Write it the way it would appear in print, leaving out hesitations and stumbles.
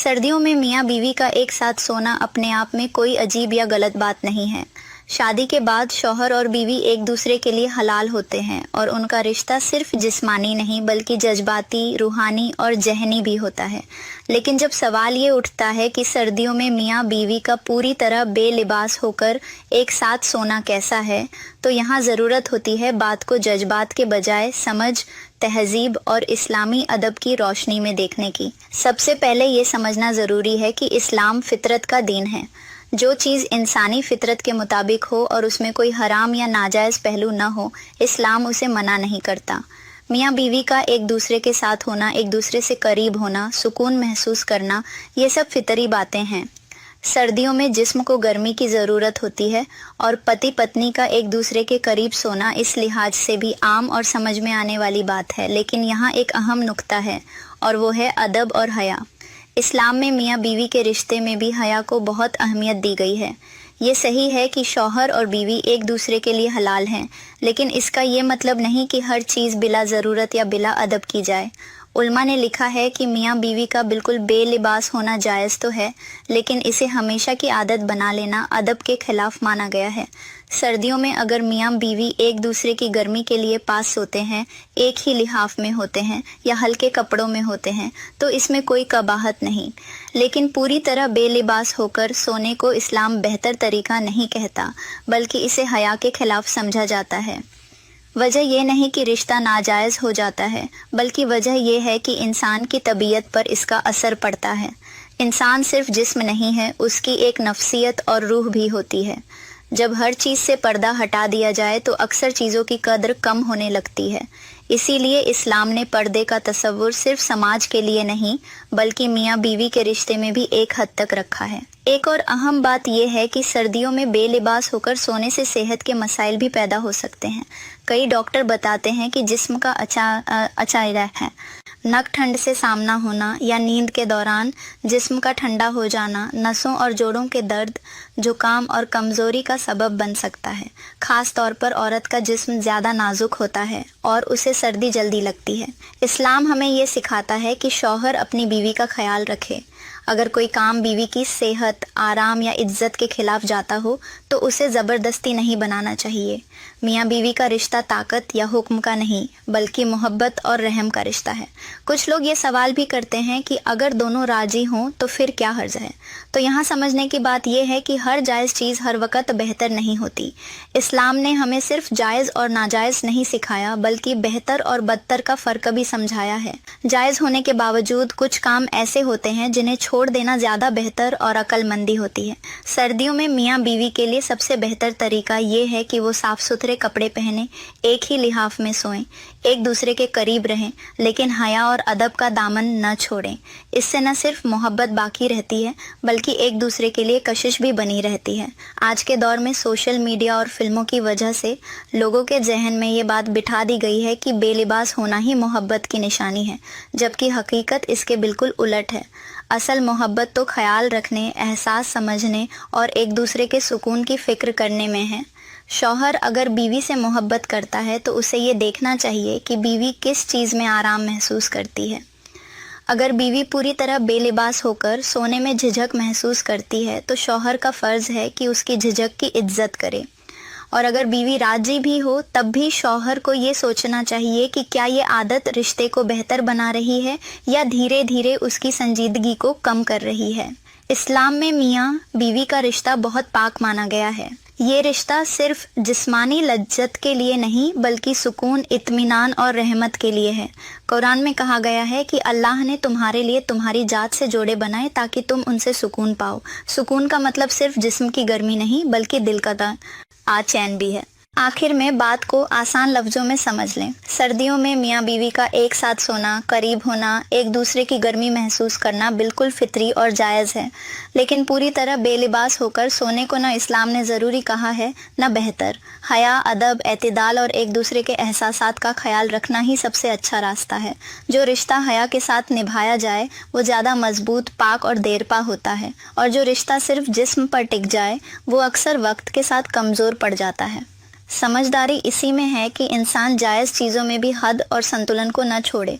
सर्दियों में मियाँ बीवी का एक साथ सोना अपने आप में कोई अजीब या गलत बात नहीं है। शादी के बाद शौहर और बीवी एक दूसरे के लिए हलाल होते हैं और उनका रिश्ता सिर्फ जिस्मानी नहीं बल्कि जज्बाती, रूहानी और ज़हनी भी होता है। लेकिन जब सवाल ये उठता है कि सर्दियों में मियाँ बीवी का पूरी तरह बेलिबास होकर एक साथ सोना कैसा है, तो यहाँ ज़रूरत होती है बात को जज्बात के बजाय समझ, तहजीब और इस्लामी अदब की रोशनी में देखने की। सबसे पहले ये समझना ज़रूरी है कि इस्लाम फितरत का दीन है। जो चीज़ इंसानी फितरत के मुताबिक हो और उसमें कोई हराम या नाजायज़ पहलू न हो, इस्लाम उसे मना नहीं करता। मियाँ बीवी का एक दूसरे के साथ होना, एक दूसरे से करीब होना, सुकून महसूस करना, ये सब फितरी बातें हैं। सर्दियों में जिस्म को गर्मी की ज़रूरत होती है और पति पत्नी का एक दूसरे के करीब सोना इस लिहाज से भी आम और समझ में आने वाली बात है। लेकिन यहाँ एक अहम नुक्ता है और वो है अदब और हया। इस्लाम में मियाँ बीवी के रिश्ते में भी हया को बहुत अहमियत दी गई है। ये सही है कि शौहर और बीवी एक दूसरे के लिए हलाल हैं, लेकिन इसका ये मतलब नहीं कि हर चीज़ बिला ज़रूरत या बिला अदब की जाए। उल्मा ने लिखा है कि मियाँ बीवी का बिल्कुल बेलिबास होना जायज़ तो है, लेकिन इसे हमेशा की आदत बना लेना अदब के खिलाफ माना गया है। सर्दियों में अगर मियाँ बीवी एक दूसरे की गर्मी के लिए पास सोते हैं, एक ही लिहाफ में होते हैं या हल्के कपड़ों में होते हैं, तो इसमें कोई कबाहत नहीं। लेकिन पूरी तरह बेलिबास होकर सोने को इस्लाम बेहतर तरीका नहीं कहता, बल्कि इसे हया के खिलाफ समझा जाता है। वजह यह नहीं कि रिश्ता नाजायज़ हो जाता है, बल्कि वजह यह है कि इंसान की तबीयत पर इसका असर पड़ता है। इंसान सिर्फ जिस्म नहीं है, उसकी एक नफ्सियत और रूह भी होती है। जब हर चीज़ से पर्दा हटा दिया जाए तो अक्सर चीज़ों की कद्र कम होने लगती है। इसीलिए इस्लाम ने पर्दे का तसव्वुर सिर्फ समाज के लिए नहीं, बल्कि मियाँ बीवी के रिश्ते में भी एक हद तक रखा है। एक और अहम बात यह है कि सर्दियों में बेलिबास होकर सोने से सेहत के मसाइल भी पैदा हो सकते हैं। कई डॉक्टर बताते हैं कि जिस्म का अच्छा है नक ठंड से सामना होना या नींद के दौरान जिस्म का ठंडा हो जाना नसों और जोड़ों के दर्द, जुकाम और कमज़ोरी का सबब बन सकता है। ख़ास तौर पर औरत का जिस्म ज़्यादा नाजुक होता है और उसे सर्दी जल्दी लगती है। इस्लाम हमें ये सिखाता है कि शौहर अपनी बीवी का ख्याल रखे। अगर कोई काम बीवी की सेहत, आराम या इज्जत के खिलाफ जाता हो तो उसे ज़बरदस्ती नहीं बनाना चाहिए। मियाँ बीवी का रिश्ता ताकत या हुक्म का नहीं, बल्कि मोहब्बत और रहम का रिश्ता है। कुछ लोग ये सवाल भी करते हैं कि अगर दोनों राजी हों तो फिर क्या हर्ज है। तो यहाँ समझने की बात यह है कि हर जायज़ चीज़ हर वक्त बेहतर नहीं होती। इस्लाम ने हमें सिर्फ जायज़ और नाजायज़ नहीं सिखाया, बल्कि बेहतर और बदतर का फ़र्क भी समझाया है। जायज़ होने के बावजूद कुछ काम ऐसे होते हैं जिन्हें छोड़ देना ज़्यादा बेहतर और अक्लमंदी होती है। सर्दियों में मियाँ बीवी के लिए सबसे बेहतर तरीका ये है कि वो साफ़ सुथरे कपड़े पहने, एक ही लिहाफ में सोएं, एक दूसरे के करीब रहें, लेकिन हया और अदब का दामन न छोड़ें। इससे न सिर्फ मोहब्बत बाकी रहती है, बल्कि एक दूसरे के लिए कशिश भी बनी रहती है। आज के दौर में सोशल मीडिया और फिल्मों की वजह से लोगों के जहन में ये बात बिठा दी गई है कि बेलिबास होना ही मोहब्बत की निशानी है, जबकि हकीकत इसके बिल्कुल उलट है। असल मोहब्बत तो ख्याल रखने, एहसास समझने और एक दूसरे के सुकून की फ़िक्र करने में है। शौहर अगर बीवी से मोहब्बत करता है तो उसे ये देखना चाहिए कि बीवी किस चीज़ में आराम महसूस करती है। अगर बीवी पूरी तरह बेलिबास होकर सोने में झिझक महसूस करती है तो शौहर का फ़र्ज़ है कि उसकी झिझक की इज्जत करे। और अगर बीवी राजी भी हो तब भी शौहर को ये सोचना चाहिए कि क्या ये आदत रिश्ते को बेहतर बना रही है या धीरे धीरे उसकी संजीदगी को कम कर रही है। इस्लाम में मियाँ बीवी का रिश्ता बहुत पाक माना गया है। ये रिश्ता सिर्फ जिस्मानी लज्जत के लिए नहीं, बल्कि सुकून, इत्मीनान और रहमत के लिए है। कुरान में कहा गया है कि अल्लाह ने तुम्हारे लिए तुम्हारी जात से जोड़े बनाए ताकि तुम उनसे सुकून पाओ। सुकून का मतलब सिर्फ जिस्म की गर्मी नहीं, बल्कि दिल का चैन भी है। आखिर में बात को आसान लफ्ज़ों में समझ लें। सर्दियों में मियाँ बीवी का एक साथ सोना, करीब होना, एक दूसरे की गर्मी महसूस करना बिल्कुल फितरी और जायज़ है। लेकिन पूरी तरह बेलिबास होकर सोने को न इस्लाम ने ज़रूरी कहा है, न बेहतर। हया, अदब, एतदाल और एक दूसरे के एहसासात का ख्याल रखना ही सबसे अच्छा रास्ता है। जो रिश्ता हया के साथ निभाया जाए वो ज़्यादा मजबूत, पाक और देरपा होता है, और जो रिश्ता सिर्फ जिस्म पर टिक जाए वो अक्सर वक्त के साथ कमज़ोर पड़ जाता है। समझदारी इसी में है कि इंसान जायज़ चीज़ों में भी हद और संतुलन को न छोड़े।